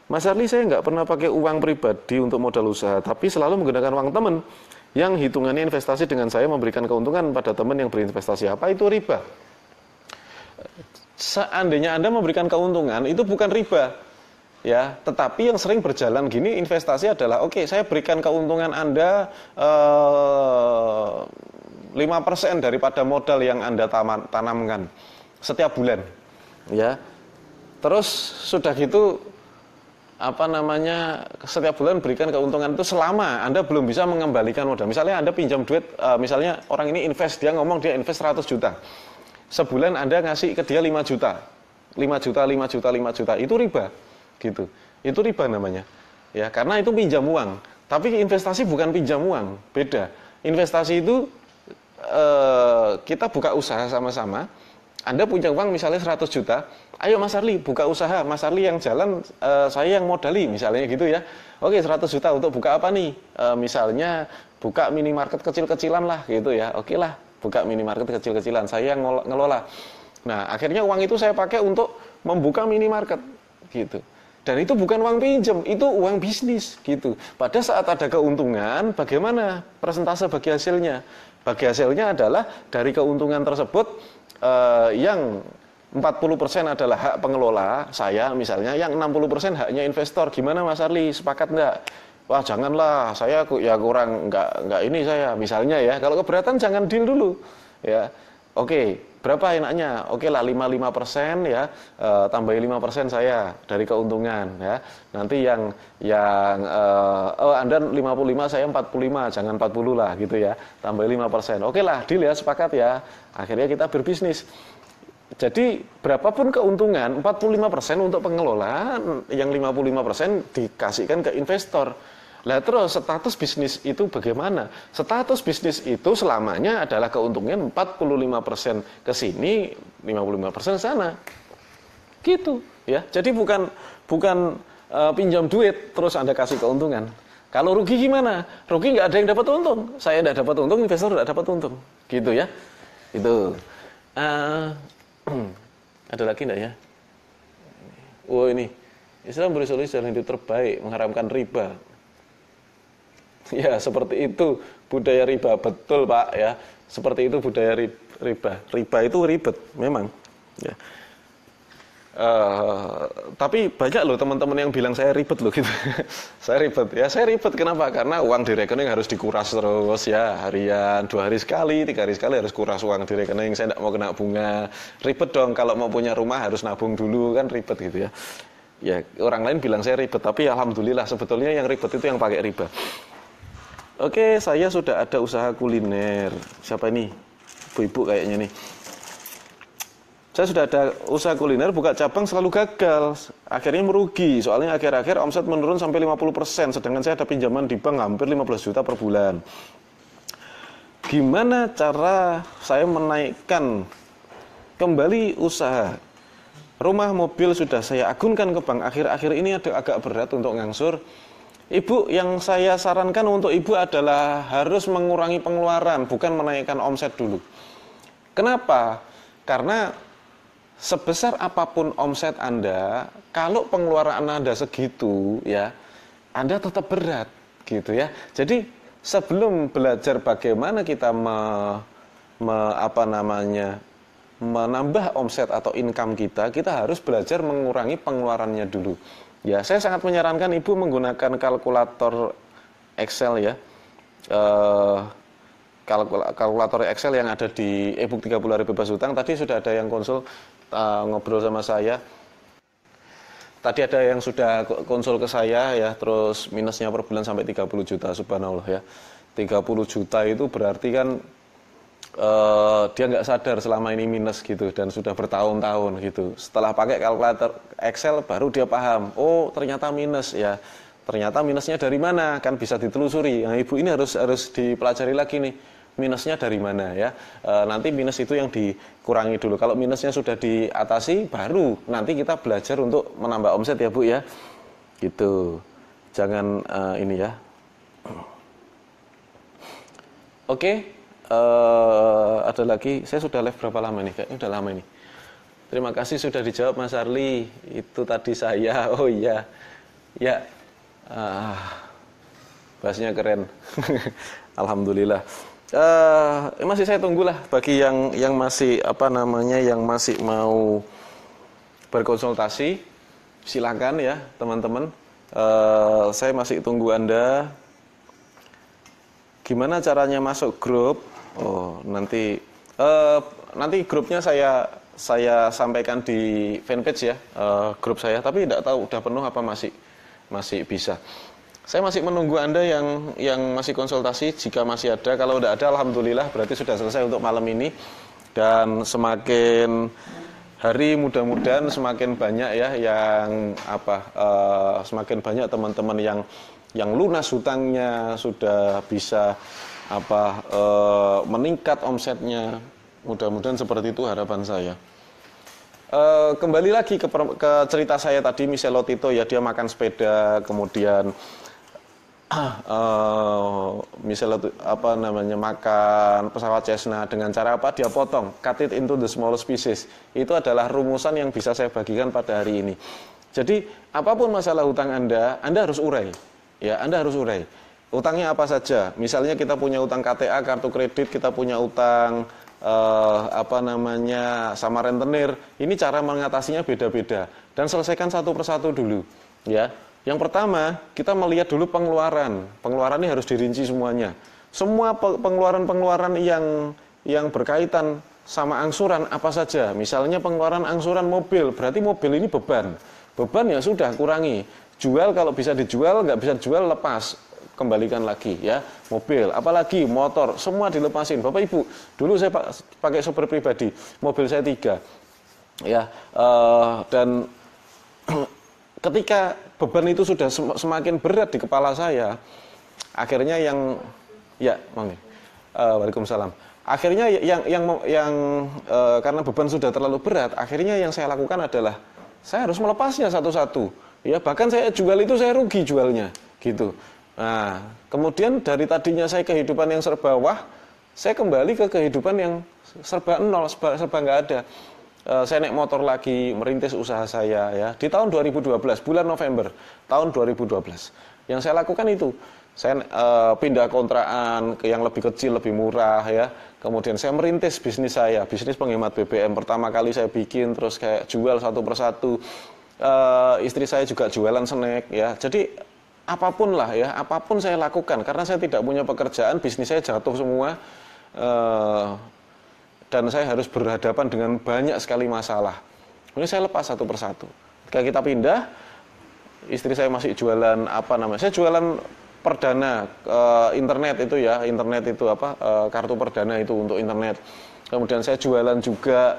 Mas Arli, saya nggak pernah pakai uang pribadi untuk modal usaha, tapi selalu menggunakan uang teman yang hitungannya investasi dengan saya memberikan keuntungan pada teman yang berinvestasi. Apa itu riba? Seandainya Anda memberikan keuntungan, itu bukan riba. Ya, tetapi yang sering berjalan gini investasi adalah, oke, saya berikan keuntungan Anda 5% daripada modal yang Anda tanamkan setiap bulan. Ya. Terus sudah gitu setiap bulan berikan keuntungan itu selama Anda belum bisa mengembalikan modal. Misalnya Anda pinjam duit, misalnya orang ini invest, dia ngomong dia invest 100 juta. Sebulan Anda ngasih ke dia 5 juta. 5 juta, 5 juta, 5 juta. Itu riba. Gitu. Itu riba namanya. Ya, karena itu pinjam uang. Tapi investasi bukan pinjam uang, beda. Investasi itu kita buka usaha sama-sama. Anda punya uang misalnya 100 juta, ayo Mas Arli buka usaha, Mas Arli yang jalan, saya yang modali, misalnya gitu ya. Oke, 100 juta untuk buka apa nih? Misalnya buka minimarket kecil-kecilan lah gitu ya. Oke lah, buka minimarket kecil-kecilan, saya yang ngelola. Nah, akhirnya uang itu saya pakai untuk membuka minimarket gitu. Dan itu bukan uang pinjam, itu uang bisnis gitu. Pada saat ada keuntungan, bagaimana persentase bagi hasilnya? Bagi hasilnya adalah dari keuntungan tersebut yang 40% adalah hak pengelola, saya misalnya, yang 60% haknya investor. Gimana Mas Arli, sepakat nggak? Wah janganlah, saya ya kurang, nggak ini saya, misalnya ya. Kalau keberatan jangan deal dulu, ya. Oke, berapa enaknya? Oke lah 55% ya, tambahin 5% saya dari keuntungan ya. Nanti yang Anda 55, saya 45, jangan 40 lah gitu ya. Tambahin 5%. Oke lah, deal ya, sepakat ya. Akhirnya kita berbisnis. Jadi berapapun keuntungan, 45% untuk pengelola, yang 55% dikasihkan ke investor. Lah terus status bisnis itu bagaimana? Status bisnis itu selamanya adalah keuntungan 45% ke sini, 55% sana. Gitu, ya. Jadi bukan pinjam duit terus Anda kasih keuntungan. Kalau rugi gimana? Rugi nggak ada yang dapat untung. Saya nggak dapat untung, investor nggak dapat untung. Gitu ya. Itu. Ada lagi enggak ya? Oh ini. Islam beri solusi jalan hidup terbaik, mengharamkan riba. Ya, seperti itu budaya riba, betul Pak ya. Seperti itu budaya riba. Riba itu ribet, memang. Ya. Tapi banyak loh teman-teman yang bilang saya ribet loh gitu. Saya ribet ya, saya ribet kenapa? Karena uang di rekening harus dikuras terus ya, harian, 2 hari sekali, 3 hari sekali harus kuras uang di rekening. Saya tidak mau kena bunga. Ribet dong, kalau mau punya rumah harus nabung dulu, kan ribet gitu ya. Ya, orang lain bilang saya ribet, tapi alhamdulillah sebetulnya yang ribet itu yang pakai riba. Oke, saya sudah ada usaha kuliner. Siapa ini? Ibu-ibu kayaknya nih. Saya sudah ada usaha kuliner, buka cabang selalu gagal. Akhirnya merugi, soalnya akhir-akhir omset menurun sampai 50%. Sedangkan saya ada pinjaman di bank hampir 15 juta per bulan. Gimana cara saya menaikkan kembali usaha? Rumah, mobil sudah saya agunkan ke bank. Akhir-akhir ini agak berat untuk ngangsur. Ibu, yang saya sarankan untuk ibu adalah harus mengurangi pengeluaran, bukan menaikkan omset dulu. Kenapa? Karena sebesar apapun omset Anda, kalau pengeluaran Anda segitu, ya, Anda tetap berat, gitu ya. Jadi sebelum belajar bagaimana kita menambah omset atau income kita harus belajar mengurangi pengeluarannya dulu. Ya, saya sangat menyarankan ibu menggunakan kalkulator Excel ya. Kalkulator Excel yang ada di e-book 30 hari bebas hutang. Tadi sudah ada yang konsul ngobrol sama saya. Tadi ada yang sudah konsul ke saya ya, terus minusnya per bulan sampai 30 juta, subhanallah ya. 30 juta itu berarti kan dia nggak sadar selama ini minus gitu, dan sudah bertahun-tahun gitu. Setelah pakai kalkulator Excel baru dia paham, oh ternyata minus ya. Ternyata minusnya dari mana, kan bisa ditelusuri. Nah, ibu ini harus dipelajari lagi nih, minusnya dari mana ya. Nanti minus itu yang dikurangi dulu. Kalau minusnya sudah diatasi, baru nanti kita belajar untuk menambah omset ya Bu ya. Gitu. Jangan ini ya. Oke. Ada lagi, saya sudah live berapa lama nih? Kayaknya udah lama ini. Terima kasih sudah dijawab Mas Arli. Itu tadi saya. Oh iya. Ya, bahasnya keren. Alhamdulillah. Masih saya tunggulah bagi yang masih yang masih mau berkonsultasi, silakan ya teman-teman. Saya masih tunggu Anda. Gimana caranya masuk grup? Oh, nanti grupnya saya sampaikan di fanpage ya, grup saya. Tapi tidak tahu udah penuh apa masih bisa. Saya masih menunggu Anda yang masih konsultasi. Jika masih ada, kalau tidak ada, alhamdulillah berarti sudah selesai untuk malam ini. Dan semakin hari mudah-mudahan semakin banyak ya semakin banyak teman-teman yang lunas hutangnya, sudah bisa meningkat omsetnya. Mudah-mudahan seperti itu harapan saya. Kembali lagi ke cerita saya tadi, Michel Lotito ya, dia makan sepeda, kemudian misalnya makan pesawat Cessna dengan cara apa? Dia potong, cut it into the smallest pieces. Itu adalah rumusan yang bisa saya bagikan pada hari ini. Jadi apapun masalah hutang Anda harus urai. Ya, Anda harus urai. Utangnya apa saja? Misalnya kita punya utang KTA, kartu kredit, kita punya utang sama rentenir. Ini cara mengatasinya beda-beda dan selesaikan satu persatu dulu, ya. Yang pertama, kita melihat dulu pengeluaran. Pengeluaran ini harus dirinci semuanya. Semua pengeluaran-pengeluaran yang berkaitan sama angsuran apa saja. Misalnya pengeluaran angsuran mobil, berarti mobil ini beban. Beban ya sudah, kurangi. Jual kalau bisa dijual, nggak bisa dijual lepas. Kembalikan lagi ya. Mobil, apalagi motor, semua dilepasin. Bapak Ibu, dulu saya pakai sopir pribadi, mobil saya 3. Ya, dan ketika beban itu sudah semakin berat di kepala saya, akhirnya Waalaikumsalam. Akhirnya karena beban sudah terlalu berat, akhirnya yang saya lakukan adalah saya harus melepasnya satu-satu. Ya, bahkan saya jual itu saya rugi jualnya, gitu. Nah, kemudian dari tadinya saya kehidupan yang serba wah, saya kembali ke kehidupan yang serba nol, serba nggak ada. Saya naik motor lagi, merintis usaha saya ya. Di tahun 2012, bulan November tahun 2012. Yang saya lakukan itu, saya pindah kontrakan ke yang lebih kecil, lebih murah ya. Kemudian saya merintis bisnis saya, bisnis penghemat BBM. Pertama kali saya bikin, terus kayak jual satu persatu. Istri saya juga jualan snack ya. Jadi apapun lah ya, apapun saya lakukan. Karena saya tidak punya pekerjaan, bisnis saya jatuh semua. Dan saya harus berhadapan dengan banyak sekali masalah. Kemudian saya lepas satu persatu. Ketika kita pindah, istri saya masih jualan saya jualan perdana internet itu ya, kartu perdana itu untuk internet. Kemudian saya jualan juga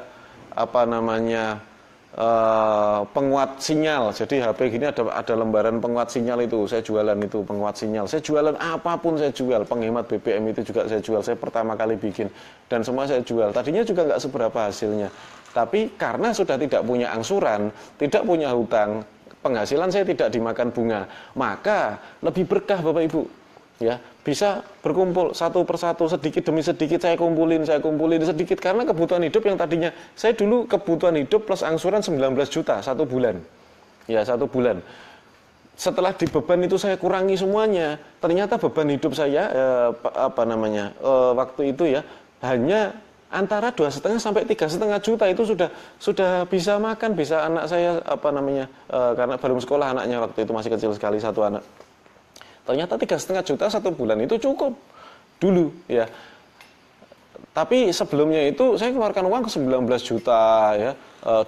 penguat sinyal. Jadi HP gini ada lembaran penguat sinyal itu. Saya jualan itu penguat sinyal. Saya jualan apapun saya jual. Penghemat BBM itu juga saya jual. Saya pertama kali bikin dan semua saya jual. Tadinya juga nggak seberapa hasilnya. Tapi karena sudah tidak punya angsuran, tidak punya hutang, penghasilan saya tidak dimakan bunga, maka lebih berkah Bapak Ibu. Ya, bisa berkumpul satu persatu, sedikit demi sedikit saya kumpulin sedikit, karena kebutuhan hidup yang tadinya saya dulu kebutuhan hidup plus angsuran 19 juta satu bulan. Ya, satu bulan. Setelah di beban itu saya kurangi semuanya, ternyata beban hidup saya waktu itu ya hanya antara 2,5 sampai 3,5 juta. Itu sudah bisa makan, bisa anak saya karena baru sekolah anaknya waktu itu masih kecil sekali, satu anak. Ternyata 3,5 juta satu bulan itu cukup dulu ya. Tapi sebelumnya itu saya keluarkan uang ke 19 juta ya,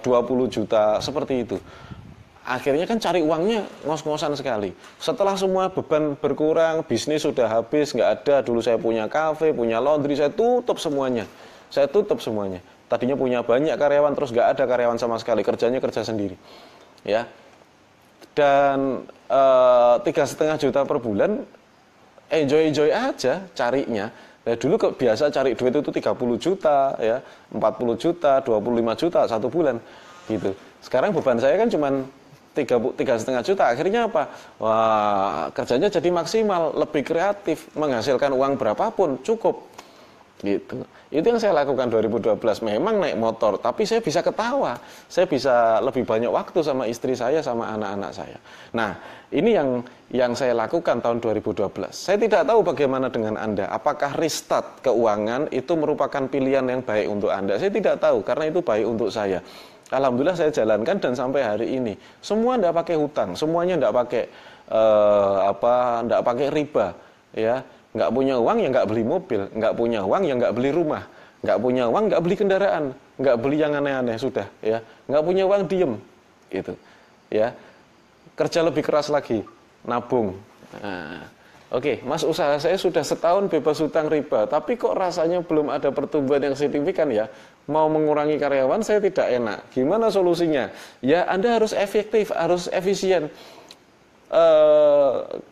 20 juta seperti itu. Akhirnya kan cari uangnya ngos-ngosan sekali. Setelah semua beban berkurang, bisnis sudah habis, nggak ada. Dulu saya punya kafe, punya laundry, saya tutup semuanya. Tadinya punya banyak karyawan, terus nggak ada karyawan sama sekali. Kerjanya kerja sendiri. Ya. Dan 3,5 juta per bulan, enjoy aja carinya. Nah, dulu biasa cari duit itu 30 juta, ya, 40 juta, 25 juta satu bulan, gitu. Sekarang beban saya kan cuma 3,5 juta. Akhirnya apa? Wah, kerjanya jadi maksimal, lebih kreatif, menghasilkan uang berapapun cukup. Gitu. Itu yang saya lakukan 2012. Memang naik motor, tapi saya bisa ketawa. Saya bisa lebih banyak waktu sama istri saya, sama anak-anak saya. Nah, ini yang saya lakukan tahun 2012. Saya tidak tahu bagaimana dengan Anda. Apakah restart keuangan itu merupakan pilihan yang baik untuk Anda? Saya tidak tahu, karena itu baik untuk saya. Alhamdulillah saya jalankan dan sampai hari ini. Semua tidak pakai hutang, semuanya tidak pakai tidak pakai riba, ya. Nggak punya uang ya nggak beli mobil, nggak punya uang ya nggak beli rumah, nggak punya uang nggak beli kendaraan, nggak beli yang aneh-aneh, sudah, ya. Nggak punya uang, diem, gitu, ya. Kerja lebih keras lagi, nabung. Nah, oke, Mas, usaha saya sudah setahun bebas hutang riba, tapi kok rasanya belum ada pertumbuhan yang signifikan ya. Mau mengurangi karyawan saya tidak enak. Gimana solusinya? Ya, Anda harus efektif, harus efisien.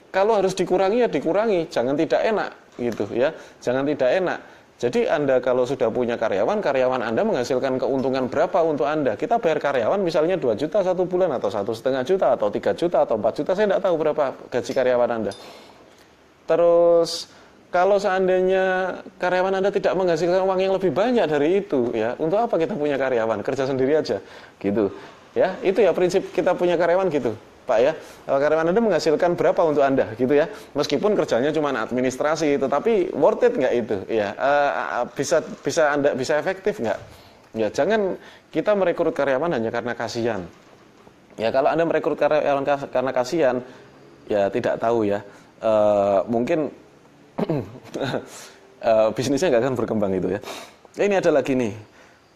Kalau harus dikurangi ya dikurangi, jangan tidak enak gitu ya, jangan tidak enak. Jadi Anda kalau sudah punya karyawan Anda menghasilkan keuntungan berapa untuk Anda. Kita bayar karyawan misalnya 2 juta satu bulan, atau 1,5 juta, atau 3 juta, atau 4 juta, saya tidak tahu berapa gaji karyawan Anda. Terus kalau seandainya karyawan Anda tidak menghasilkan uang yang lebih banyak dari itu, ya, untuk apa kita punya karyawan? Kerja sendiri aja, gitu. Ya, itu ya prinsip kita punya karyawan gitu, Pak, ya. Karyawan Anda menghasilkan berapa untuk Anda, gitu ya. Meskipun kerjanya cuma administrasi, tetapi worth it nggak itu, ya. Bisa Anda bisa efektif nggak? Ya, jangan kita merekrut karyawan hanya karena kasihan. Ya, kalau Anda merekrut karyawan karena kasihan, ya tidak tahu ya. Mungkin bisnisnya nggak akan berkembang itu ya. Ini ada lagi nih.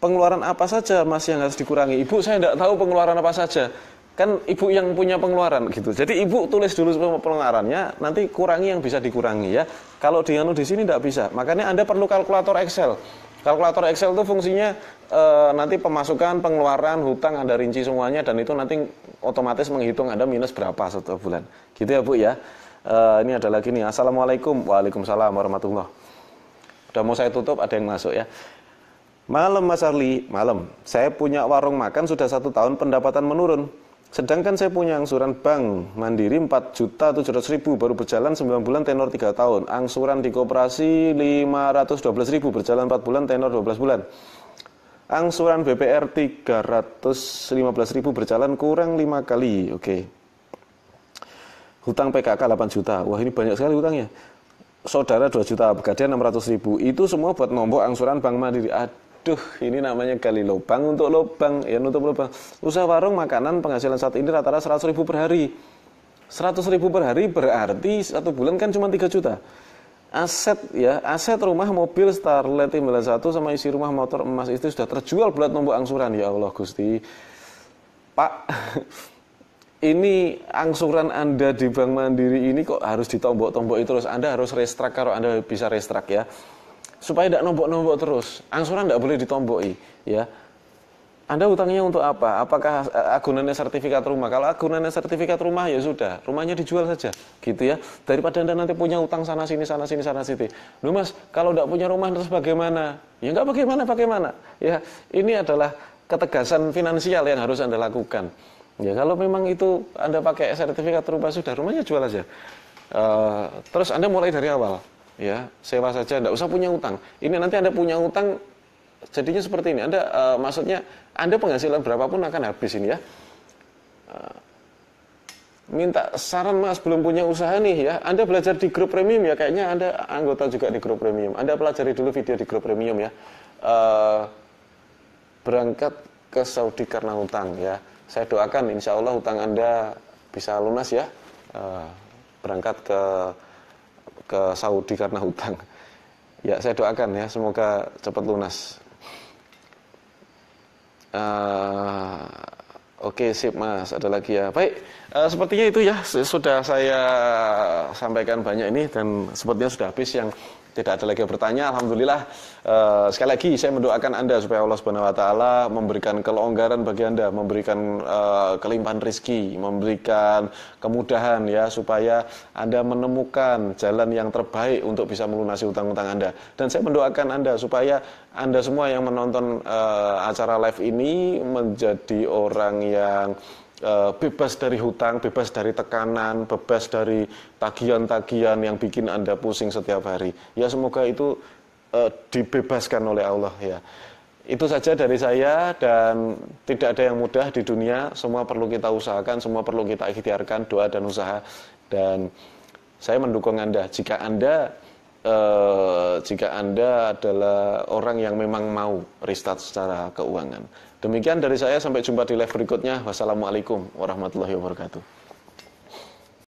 Pengeluaran apa saja Mas yang harus dikurangi? Ibu, saya tidak tahu pengeluaran apa saja. Kan ibu yang punya pengeluaran gitu. Jadi ibu tulis dulu pengeluarannya, nanti kurangi yang bisa dikurangi ya. Kalau di sini tidak bisa. Makanya Anda perlu kalkulator Excel. Kalkulator Excel itu fungsinya nanti pemasukan, pengeluaran, hutang Anda rinci semuanya, dan itu nanti otomatis menghitung Anda minus berapa setiap bulan. Gitu ya Bu ya. Ini ada lagi nih. Assalamualaikum. Waalaikumsalam warahmatullahi. Udah mau saya tutup, ada yang masuk ya. Malam Mas Arli, malam. Saya punya warung makan sudah 1 tahun, pendapatan menurun. Sedangkan saya punya angsuran bank Mandiri 4.700.000, baru berjalan 9 bulan, tenor 3 tahun. Angsuran di koperasi 512.000, berjalan 4 bulan, tenor 12 bulan. Angsuran BPR 315.000, berjalan kurang 5 kali. Oke. Hutang PKK 8 juta. Wah, ini banyak sekali hutangnya. Saudara 2 juta, pegadaian 600.000. Itu semua buat nombok angsuran Bank Mandiri. Aduh, ini namanya gali lubang untuk lubang, ya, nutup lubang. Usaha warung makanan penghasilan saat ini rata-rata 100.000 per hari. 100.000 per hari berarti 1 bulan kan cuma 3 juta. Aset ya, aset rumah, mobil Starlet 91 sama isi rumah, motor, emas, itu sudah terjual buat nombok angsuran. Ya Allah Gusti. Pak, ini angsuran Anda di Bank Mandiri ini kok harus ditombok-tomboki terus. Anda harus restruct kalau Anda bisa restruct ya. Supaya tidak nombok-nombok terus. Angsuran tidak boleh ditomboki ya. Anda utangnya untuk apa? Apakah agunannya sertifikat rumah? Kalau agunannya sertifikat rumah ya sudah, rumahnya dijual saja, gitu ya. Daripada Anda nanti punya utang sana sini sana sini sana sini. Loh Mas, kalau tidak punya rumah terus bagaimana? Ya nggak bagaimana. Ya, ini adalah ketegasan finansial yang harus Anda lakukan. Ya, kalau memang itu Anda pakai sertifikat rumah sudah, rumahnya jual aja. Terus Anda mulai dari awal. Ya, sewa saja, tidak usah punya utang. Ini nanti Anda punya utang, jadinya seperti ini. Anda maksudnya Anda penghasilan berapapun akan habis ini ya. Minta saran Mas, belum punya usaha nih ya. Anda belajar di grup premium ya, kayaknya Anda anggota juga di grup premium. Anda pelajari dulu video di grup premium ya. Berangkat ke Saudi karena hutang ya. Saya doakan insya Allah hutang Anda bisa lunas ya. Berangkat ke Saudi karena hutang. Ya, saya doakan ya, semoga cepat lunas. Oke, sip Mas, ada lagi ya. Baik, sepertinya itu ya, sudah saya sampaikan banyak ini, dan sepertinya sudah habis. Yang tidak ada lagi yang bertanya, alhamdulillah. Sekali lagi saya mendoakan Anda supaya Allah Subhanahu wa taala memberikan kelonggaran bagi Anda, memberikan kelimpahan rezeki, memberikan kemudahan ya, supaya Anda menemukan jalan yang terbaik untuk bisa melunasi utang-utang Anda. Dan saya mendoakan Anda supaya Anda semua yang menonton acara live ini menjadi orang yang bebas dari hutang, bebas dari tekanan, bebas dari tagihan-tagihan yang bikin Anda pusing setiap hari. Ya, semoga itu dibebaskan oleh Allah ya. Itu saja dari saya, dan tidak ada yang mudah di dunia, semua perlu kita usahakan, semua perlu kita ikhtiarkan, doa dan usaha. Dan saya mendukung Anda jika Anda adalah orang yang memang mau restart secara keuangan. Demikian dari saya, sampai jumpa di live berikutnya. Wassalamualaikum warahmatullahi wabarakatuh.